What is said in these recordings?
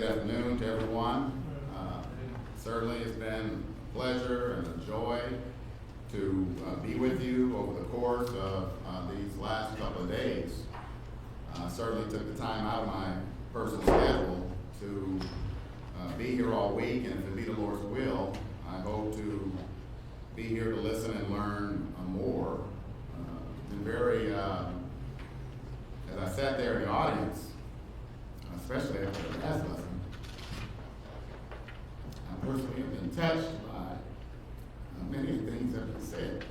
afternoon to everyone. Certainly it's been a pleasure and a joy to be with you over the course of these last couple of days. I certainly took the time out of my personal schedule to be here all week, and if it be the Lord's will, I hope to be here to listen and learn more. Been very, as I sat there in the audience, especially after the last lesson, I personally have been touched by many things that have been said.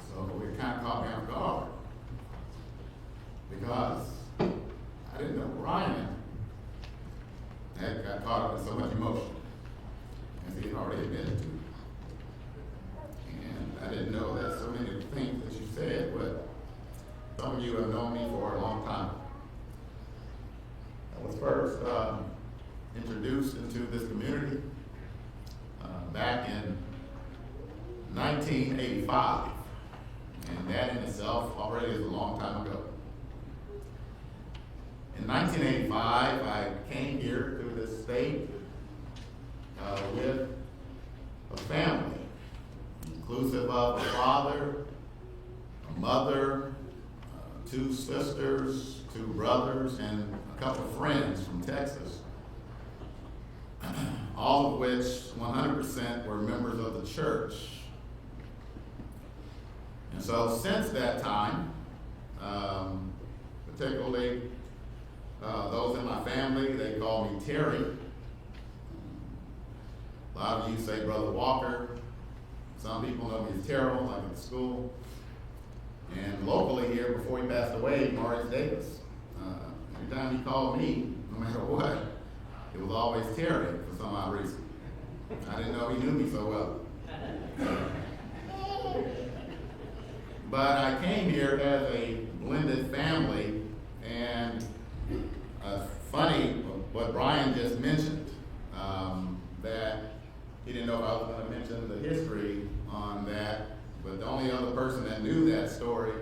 So it kind of caught me off guard because I didn't know Ryan had got caught up in so much emotion, as he had already admitted to. And I didn't know that so many of the things that you said, but some of you have known me for a long time. I was first introduced into this community back in 1985, and that in itself already is a long time ago. In 1985, I came here to this state with a family, inclusive of a father, a mother, two sisters, two brothers, and a couple of friends from Texas, all of which 100% were members of the church. And so since that time, particularly those in my family, they call me Terry. A lot of you say Brother Walker. Some people know me as Teral, like at school. And locally here, before he passed away, Maurice Davis. Every time he called me, no matter what, it was always Terry for some odd reason. I didn't know he knew me so well. But I came here as a blended family, and funny what Brian just mentioned, that he didn't know if I was going to mention the history on that, but the only other person that knew that story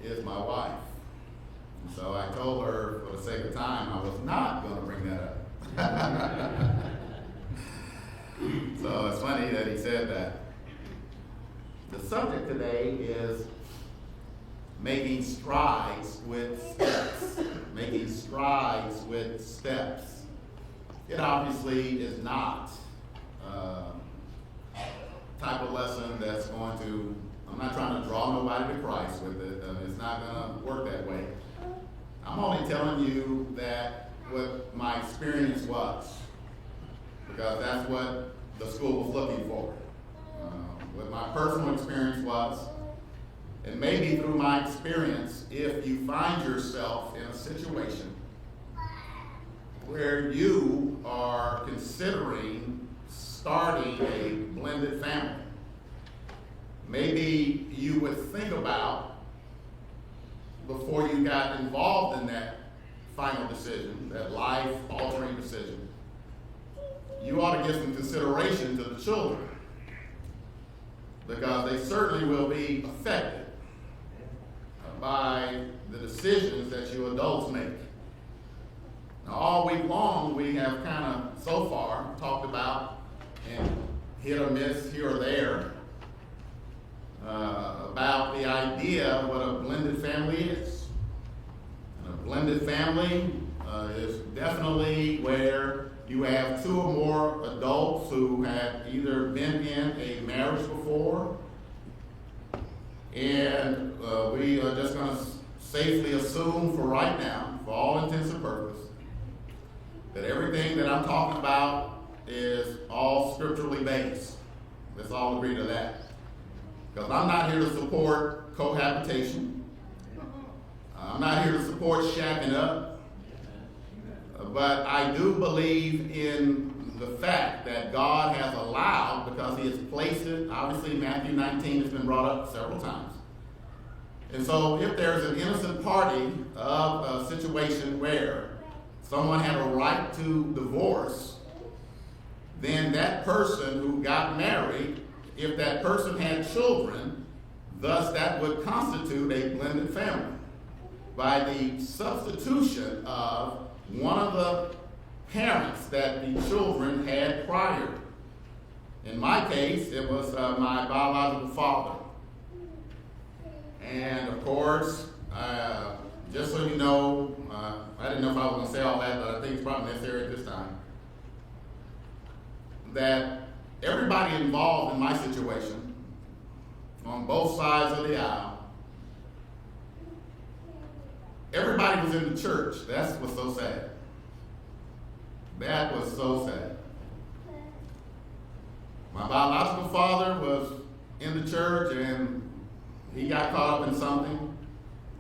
is my wife. And so I told her, for the sake of time, I was not going to bring that up. So it's funny that he said that. The subject today is making strides with steps. Making strides with steps. It obviously is not type of lesson that's going to, I'm not trying to draw nobody to Christ with it. It's not going to work that way. I'm only telling you that what my experience was, because that's what the school was looking for. What my personal experience was, and maybe through my experience, if you find yourself in a situation where you are considering starting a blended family, maybe you would think about, before you got involved in that final decision, that life-altering decision, you ought to give some consideration to the children, because they certainly will be affected by the decisions that you adults make. Now, all week long, we have kind of, so far, talked about, and hit or miss here or there, about the idea of what a blended family is. And a blended family is definitely where you have two or more adults who have either been in a marriage before, and we are just going to safely assume for right now, for all intents and purposes, that everything that I'm talking about is all scripturally based. Let's all agree to that. Because I'm not here to support cohabitation. I'm not here to support shacking up. But I do believe in the fact that God has allowed, because he has placed it, obviously Matthew 19 has been brought up several times. And so if there's an innocent party of a situation where someone had a right to divorce, then that person who got married, if that person had children, thus that would constitute a blended family by the substitution of one of the parents that the children had prior. In my case, it was my biological father. And of course, just so you know, I didn't know if I was going to say all that, but I think it's probably necessary at this time, that everybody involved in my situation, on both sides of the aisle, everybody was in the church. That's what's so sad. That was so sad. My biological father was in the church and he got caught up in something.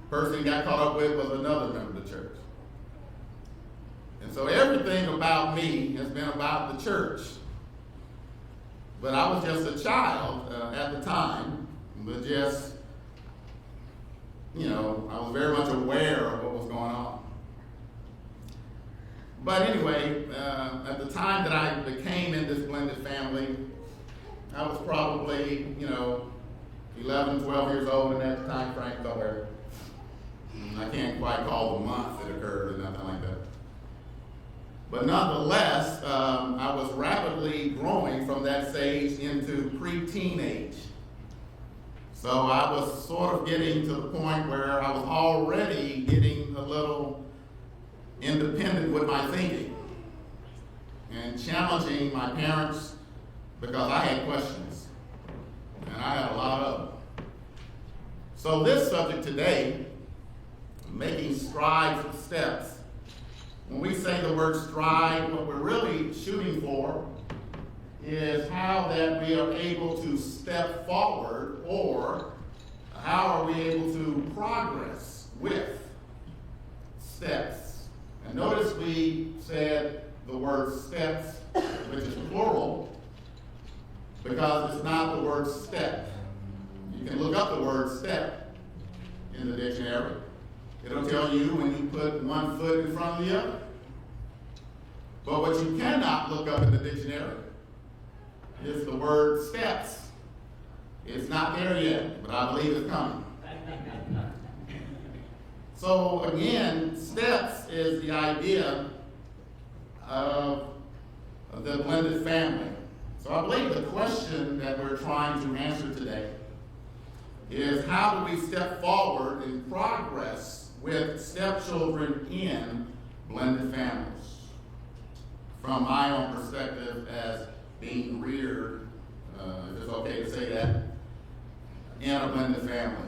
The person he got caught up with was another member of the church. And so everything about me has been about the church. But I was just a child at the time, but just, I was very much aware of what was going on. But anyway, at the time that I became in this blended family, I was probably, 11, 12 years old in that time frame somewhere. I can't quite call the month it occurred or nothing like that. But nonetheless, I was rapidly growing from that stage into pre-teen age. So I was sort of getting to the point where I was already getting a little independent with my thinking and challenging my parents because I had questions, and I had a lot of them. So this subject today, making strides and steps, when we say the word stride, what we're really shooting for is how that we are able to step forward, or how are we able to progress with steps. And notice we said the word steps, which is plural, because it's not the word step. You can look up the word step in the dictionary. It'll tell you when you put one foot in front of the other. But what you cannot look up in the dictionary is the word steps. It's not there yet, but I believe it's coming. So again, steps is the idea of the blended family. So I believe the question that we're trying to answer today is how do we step forward in progress with stepchildren in blended families? From my own perspective as being reared, if it's okay to say that, in a blended family.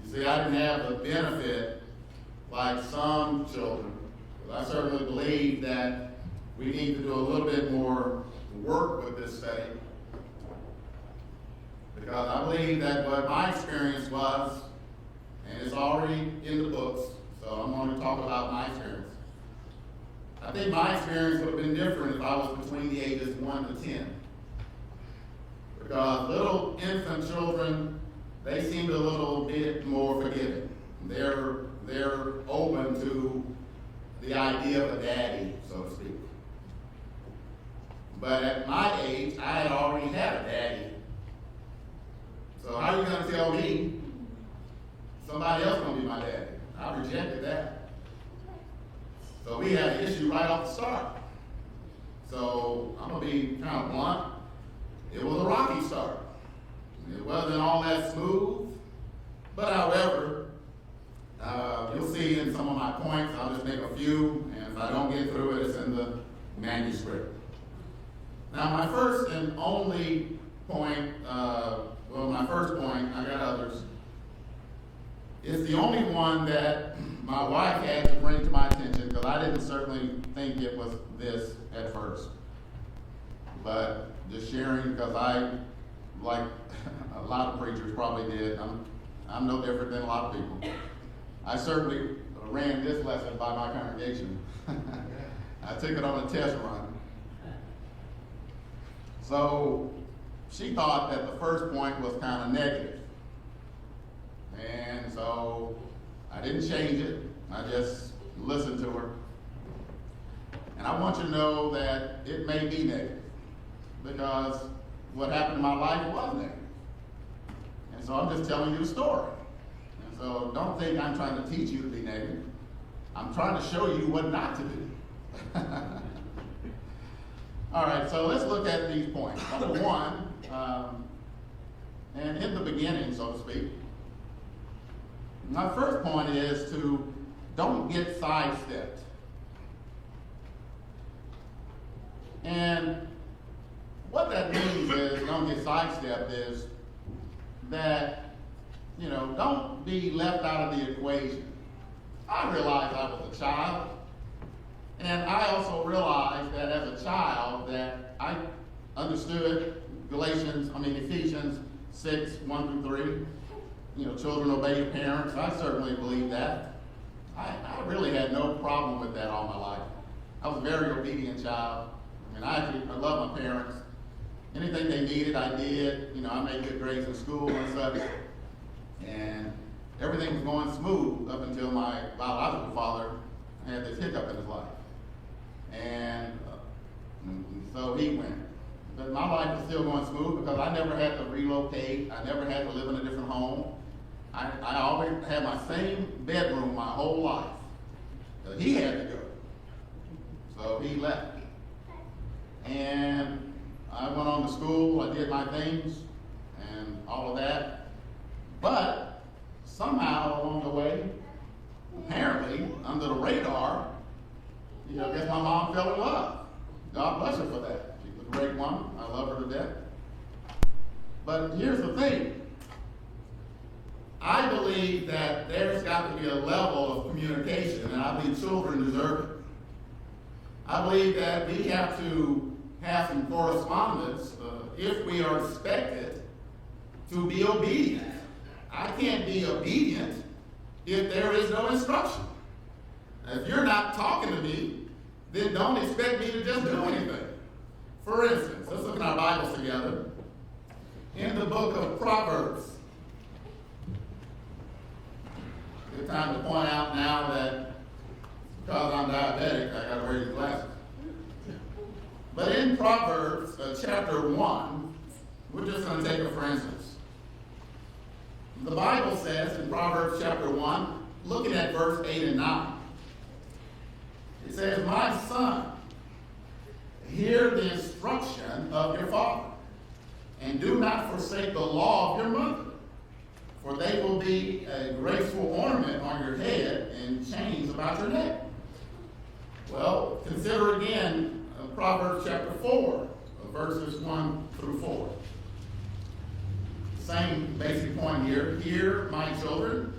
You see, I didn't have the benefit like some children. I certainly believe that we need to do a little bit more work with this study, because I believe that what my experience was, and it's already in the books, so I'm going to talk about my experience. I think my experience would have been different if I was between the ages 1 to 10. Because little infant children, they seem a little bit more forgiving. They're open to the idea of a daddy, so to speak. But at my age, I had already had a daddy. So how are you going to tell me somebody else going to be my daddy? I rejected that. So we had an issue right off the start. So I'm going to be kind of blunt. It was a rocky start. It wasn't all that smooth. But however, you'll see in some of my points, I'll just make a few, and if I don't get through it, it's in the manuscript. Now my first and only point, my first point, I got others, is the only one that my wife had to bring to my attention, because I didn't certainly think it was this at first. But just sharing, because I, like a lot of preachers probably did, I'm no different than a lot of people. I certainly ran this lesson by my congregation. I took it on a test run. So she thought that the first point was kind of negative. And so I didn't change it. I just listened to her. And I want you to know that it may be negative, because what happened in my life was negative. And so I'm just telling you the story. And so don't think I'm trying to teach you to be negative. I'm trying to show you what not to do. All right, so let's look at these points. Number one, and in the beginning, so to speak, my first point is to don't get sidestepped. And what that means is, don't get sidestepped, is that, don't be left out of the equation. I realized I was a child, and I also realized that as a child that I understood Ephesians 6, 1 through 3. Children obey your parents. I certainly believe that. I really had no problem with that all my life. I was a very obedient child. I love my parents. Anything they needed, I did. I made good grades in school and such. And everything was going smooth up until my biological father had this hiccup in his life. And so he went. But my life was still going smooth because I never had to relocate. I never had to live in a different home. I always had my same bedroom my whole life. He had to go. So he left. And I went on to school, I did my things, and all of that. But somehow along the way, apparently, under the radar, I guess my mom fell in love. God bless her for that. She's a great woman. I love her to death. But here's the thing. I believe that there's got to be a level of communication, and I believe children deserve it. I believe that we have to have some correspondence if we are expected to be obedient. I can't be obedient if there is no instruction. If you're not talking to me, then don't expect me to just do anything. For instance, let's look at our Bibles together. In the book of Proverbs. Good time to point out now that because I'm diabetic, I got to wear these glasses. But in Proverbs chapter 1, we're just going to take it for instance. The Bible says in Proverbs chapter 1, looking at verse 8 and 9, it says, "My son, hear the instruction of your father, and do not forsake the law of your mother, for they will be a graceful ornament on your head and chains about your neck." Well, consider again Proverbs chapter 4, verses 1 through 4. Same basic point here. "Hear, my children,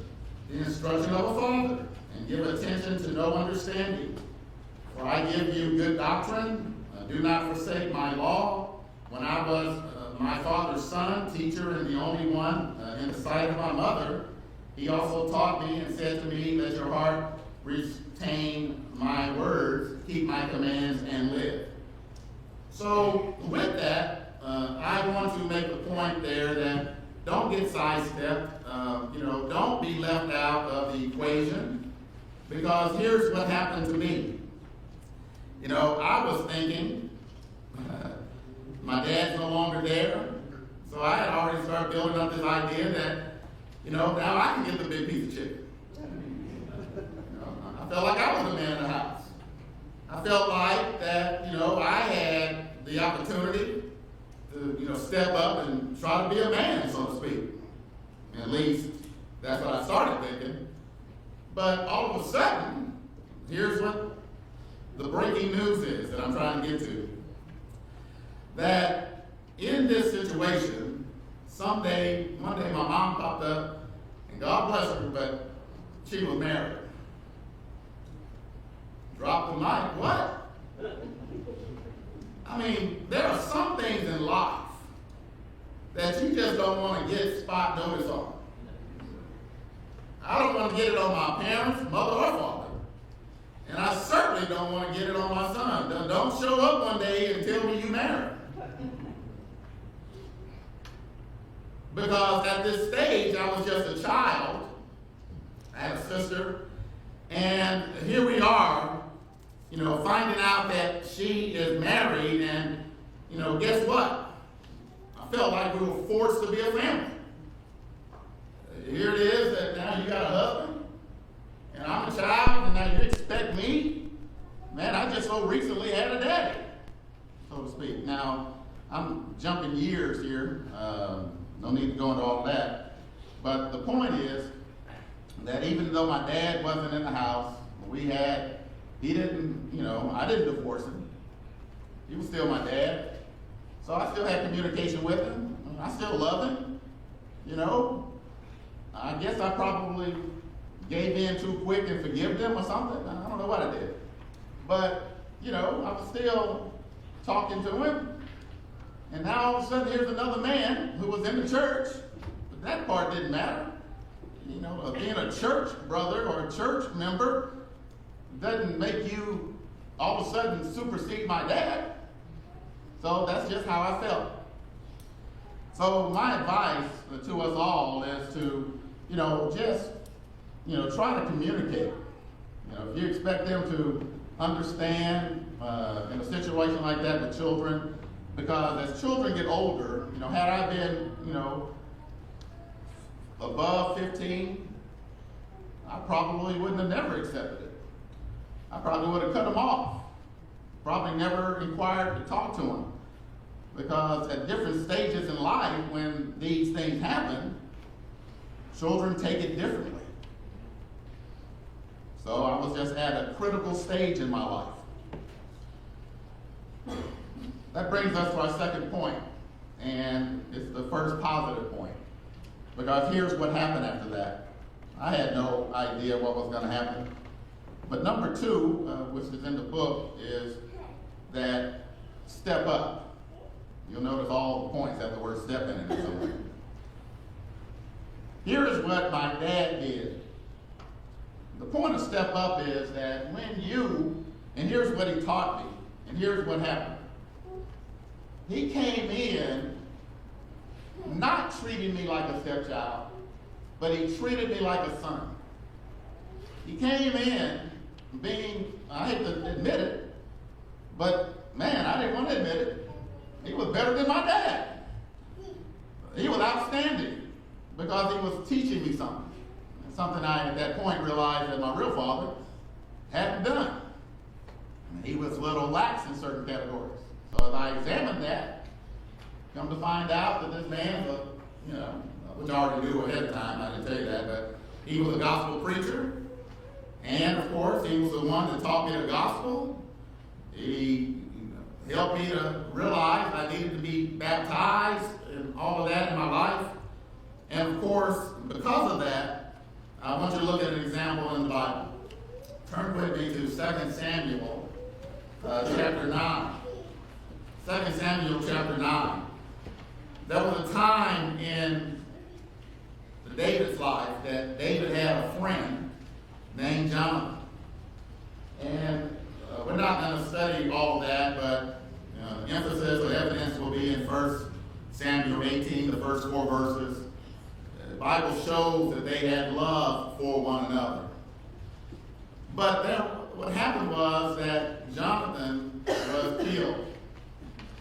the instruction of a father, and give attention to no understanding. For I give you good doctrine. Do not forsake my law. When I was my father's son, teacher, and the only one in the sight of my mother, he also taught me and said to me, let your heart retain my words, keep my commands, and live." So with that, I want to make the point there that don't get sidestepped. Don't be left out of the equation, because here's what happened to me. I was thinking, my dad's no longer there, so I had already started building up this idea that, now I can get the big piece of chicken. I felt like I was the man in the house. I felt like that, I had the opportunity to, step up and try to be a man, so to speak. At least that's what I started thinking. But all of a sudden, here's what the breaking news is that I'm trying to get to. That in this situation, one day my mom popped up, and God bless her, but she was married. Dropped the mic. What? There are some things in life that you just don't want to get spot notice on. I don't want to get it on my parents, mother or father. And I certainly don't want to get it on my son. Don't show up one day and tell me you married. Because at this stage, I was just a child. I had a sister. And here we are, finding out that she is married. And, guess what? I felt like we were forced to be a family. Here it is that now you got a husband. And And I'm a child, and now you expect me? Man, I just so recently had a daddy, so to speak. Now, I'm jumping years here. No need to go into all that. But the point is that even though my dad wasn't in the house, he didn't, I didn't divorce him. He was still my dad. So I still had communication with him. I still love him. I guess I probably gave in too quick and forgive them or something. I don't know what I did. But, I was still talking to him. And now all of a sudden here's another man who was in the church. But that part didn't matter. Being a church brother or a church member doesn't make you all of a sudden supersede my dad. So that's just how I felt. So my advice to us all is to, try to communicate. If you expect them to understand in a situation like that with children, because as children get older, had I been, above 15, I probably wouldn't have never accepted it. I probably would have cut them off. Probably never inquired to talk to them. Because at different stages in life, when these things happen, children take it differently. So I was just at a critical stage in my life. That brings us to our second point, and it's the first positive point. Because here's what happened after that. I had no idea what was going to happen. But number two, which is in the book, is that step up. You'll notice all the points have the word step in it somewhere. Here is what my dad did. The point of step up is that and here's what he taught me, and here's what happened. He came in not treating me like a stepchild, but he treated me like a son. He came in being, I hate to admit it, but man, I didn't want to admit it. He was better than my dad. He was outstanding because he was teaching me something. Something I, at that point, realized that my real father hadn't done. He was a little lax in certain categories. So as I examined that, come to find out that this man was, which I already knew ahead of time, I didn't tell you that, but he was a gospel preacher. And of course, he was the one that taught me the gospel. He helped me to realize I needed to be baptized and all of that in my life. And of course, because of that, I want you to look at an example in the Bible. Turn with me to 2 Samuel chapter 9. 2 Samuel chapter 9. There was a time in David's life that David had a friend named Jonathan. And we're not going to study all of that, but emphasis or evidence will be in 1 Samuel 18, the first 4 verses. The Bible shows that they had love for one another. But what happened was that Jonathan was killed.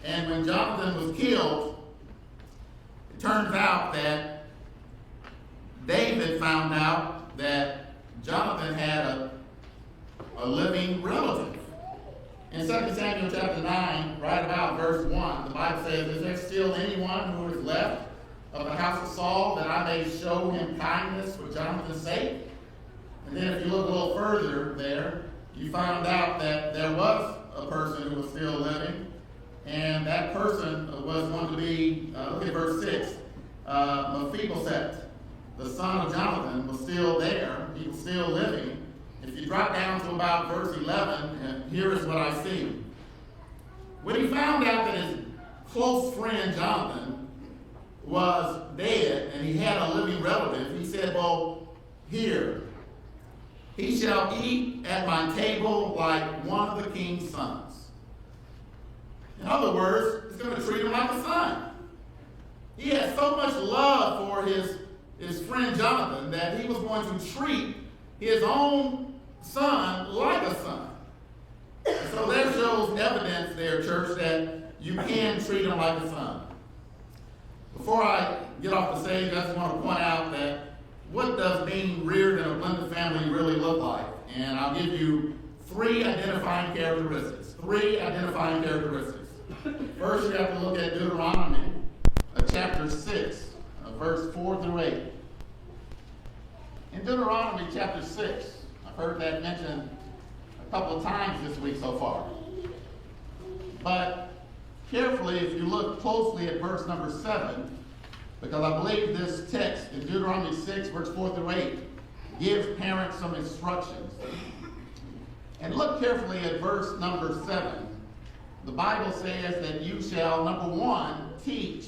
And when Jonathan was killed, it turns out that David found out that Jonathan had a living relative. In 2 Samuel chapter 9, right about verse 1, the Bible says, "Is there still anyone who is left of the house of Saul, that I may show him kindness for Jonathan's sake?" And then if you look a little further there, you find out that there was a person who was still living, and that person was going to be, look at verse 6, Mephibosheth, the son of Jonathan, was still there. He was still living. If you drop down to about verse 11, and here is what I see. When he found out that his close friend Jonathan was dead and he had a living relative, he said, "Well, here, he shall eat at my table like one of the king's sons." In other words, he's going to treat him like a son. He had so much love for his friend Jonathan that he was going to treat his own son like a son. So that shows evidence there, church, that you can treat him like a son. Before I get off the stage, I just want to point out that what does being reared in a blended family really look like? And I'll give you three identifying characteristics. First, you have to look at Deuteronomy chapter 6, verse 4 through 8. In Deuteronomy chapter 6, I've heard that mentioned a couple of times this week so far. But carefully, if you look closely at verse number 7, because I believe this text in Deuteronomy 6, verse 4 through 8, gives parents some instructions. And look carefully at verse number 7. The Bible says that you shall, number one, teach.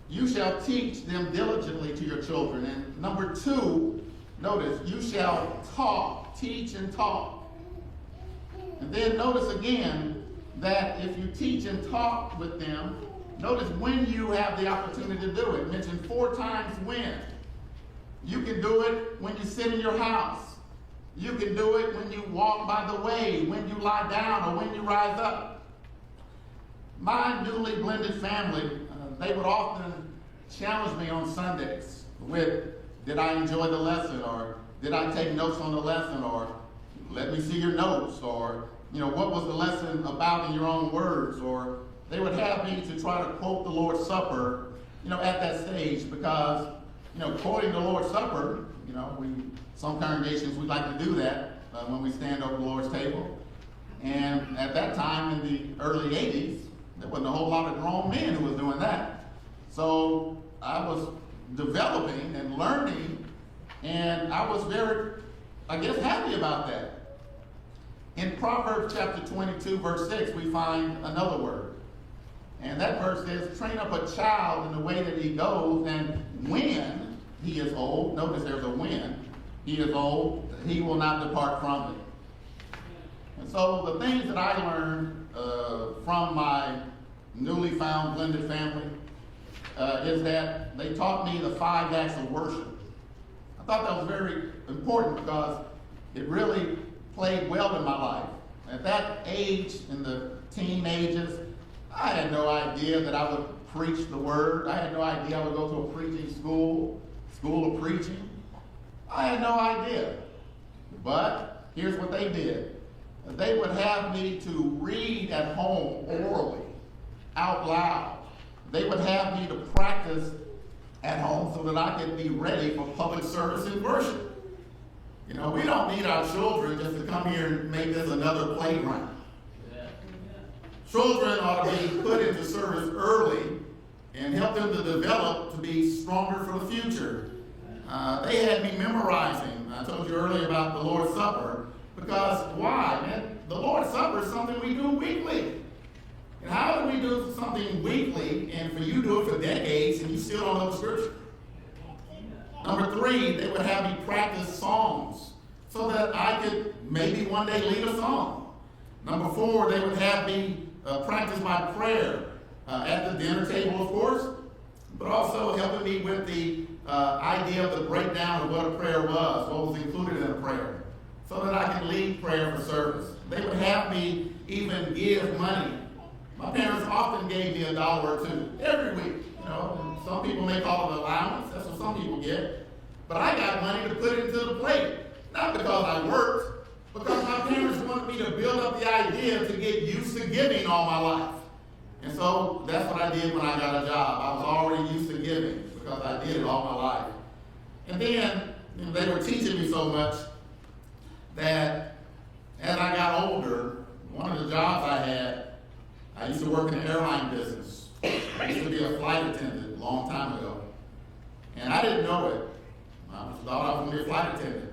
You shall teach them diligently to your children. And number two, notice, you shall talk, teach and talk. And then notice again that if you teach and talk with them, notice when you have the opportunity to do it. Mention 4 times when. You can do it when you sit in your house. You can do it when you walk by the way, when you lie down, or when you rise up. My newly blended family, they would often challenge me on Sundays with, did I enjoy the lesson, or did I take notes on the lesson, or let me see your notes, or what was the lesson about in your own words, or they would have me to try to quote the Lord's Supper, at that stage, because, quoting the Lord's Supper, some congregations, we like to do that when we stand over the Lord's table. And at that time, in the early 80s, there wasn't a whole lot of grown men who was doing that. So I was developing and learning, and I was very, happy about that. In Proverbs chapter 22, verse 6, we find another word. And that verse says, train up a child in the way that he goes, and when he is old, notice there's a when, he is old, he will not depart from it. And so the things that I learned from my newly found blended family is that they taught me the 5 acts of worship. I thought that was very important because it really played well in my life. At that age, in the teen ages, I had no idea that I would preach the word. I had no idea I would go to a preaching school of preaching. I had no idea. But here's what they did. They would have me to read at home orally, out loud. They would have me to practice at home so that I could be ready for public service and worship. We don't need our children just to come here and make this another playground. Children ought to be put into service early and help them to develop to be stronger for the future. They had me memorizing. I told you earlier about the Lord's Supper. Because why, man? The Lord's Supper is something we do weekly. And how do we do something weekly and for you to do it for decades and you still don't know the scripture? Number 3, they would have me practice songs so that I could maybe one day lead a song. Number 4, they would have me practice my prayer at the dinner table, of course, but also helping me with the idea of the breakdown of what a prayer was, what was included in a prayer, so that I could lead prayer for service. They would have me even give money. My parents often gave me $1 or $2 every week. Some people may call it an allowance. That's what some people get. But I got money to put into the plate, not because I worked, because my parents wanted me to build up the idea to get used to giving all my life. And so that's what I did when I got a job. I was already used to giving because I did it all my life. And then they were teaching me so much that as I got older, one of the jobs I used to work in the airline business. I used to be a flight attendant a long time ago. And I didn't know it. I thought I was going to be a flight attendant.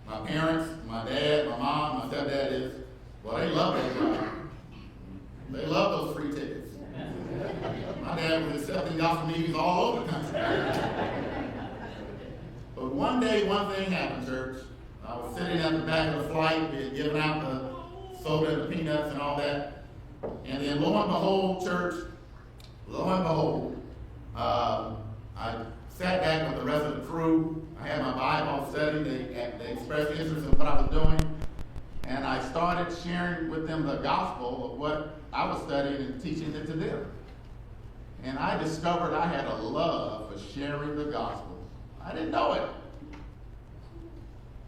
My parents, my dad, my mom, my stepdad they love that job. They love those free tickets. My dad was accepting gospel meetings all over the country. But one day, one thing happened, church. I was sitting at the back of the flight, giving out the soda and the peanuts and all that. And then lo and behold, church, I sat back with the rest of the crew. I had my Bible study. They expressed interest in what I was doing. And I started sharing with them the gospel of what I was studying and teaching it to them. And I discovered I had a love for sharing the gospel. I didn't know it.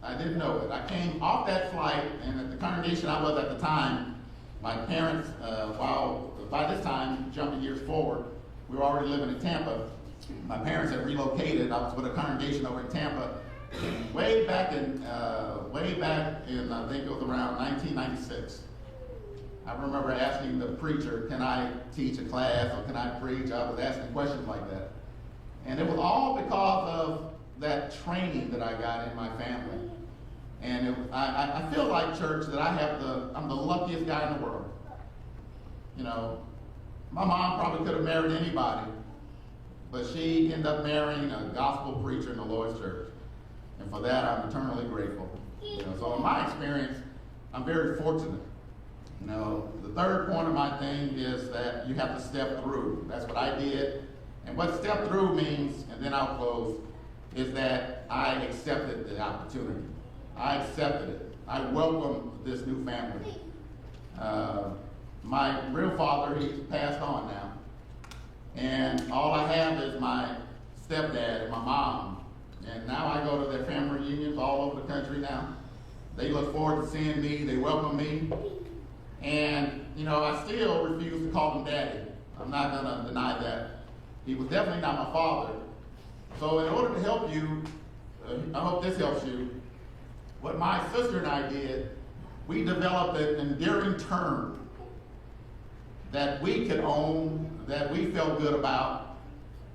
I didn't know it. I came off that flight, and at the congregation I was at the time, my parents, by this time, jumping years forward, we were already living in Tampa. My parents had relocated. I was with a congregation over in Tampa, way back in I think it was around 1996. I remember asking the preacher, can I teach a class or can I preach? I was asking questions like that. And it was all because of that training that I got in my family. And I feel like, church, that I'm the luckiest guy in the world. You know, my mom probably could have married anybody, but she ended up marrying a gospel preacher in the Lord's church. And for that, I'm eternally grateful. You know, so in my experience, I'm very fortunate. You know, the third point of my thing is that you have to step through. That's what I did. And what step through means, and then I'll close, is that I accepted the opportunity. I accepted it. I welcomed this new family. My real father, he's passed on now. And all I have is my stepdad and my mom. And now I go to their family reunions all over the country now. They look forward to seeing me. They welcome me. And, you know, I still refuse to call him daddy. I'm not going to deny that. He was definitely not my father. So in order to help you, I hope this helps you, what my sister and I did, we developed an endearing term that we could own, that we felt good about.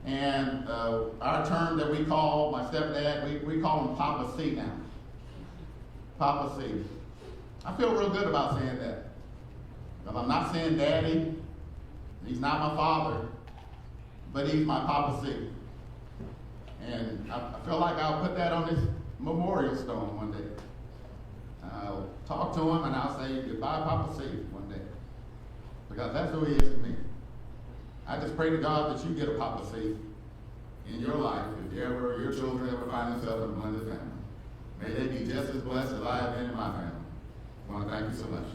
And our term that we call my stepdad, we call him Papa C now. Papa C. I feel real good about saying that. Because I'm not saying daddy, he's not my father, but he's my Papa C. And I feel like I'll put that on his memorial stone one day. I'll talk to him and I'll say, goodbye, Papa C, one day. Because that's who he is to me. I just pray to God that you get a Papa C in your life if your children ever find themselves in a blended family. May they be just as blessed as I have been in my family. I want to thank you so much.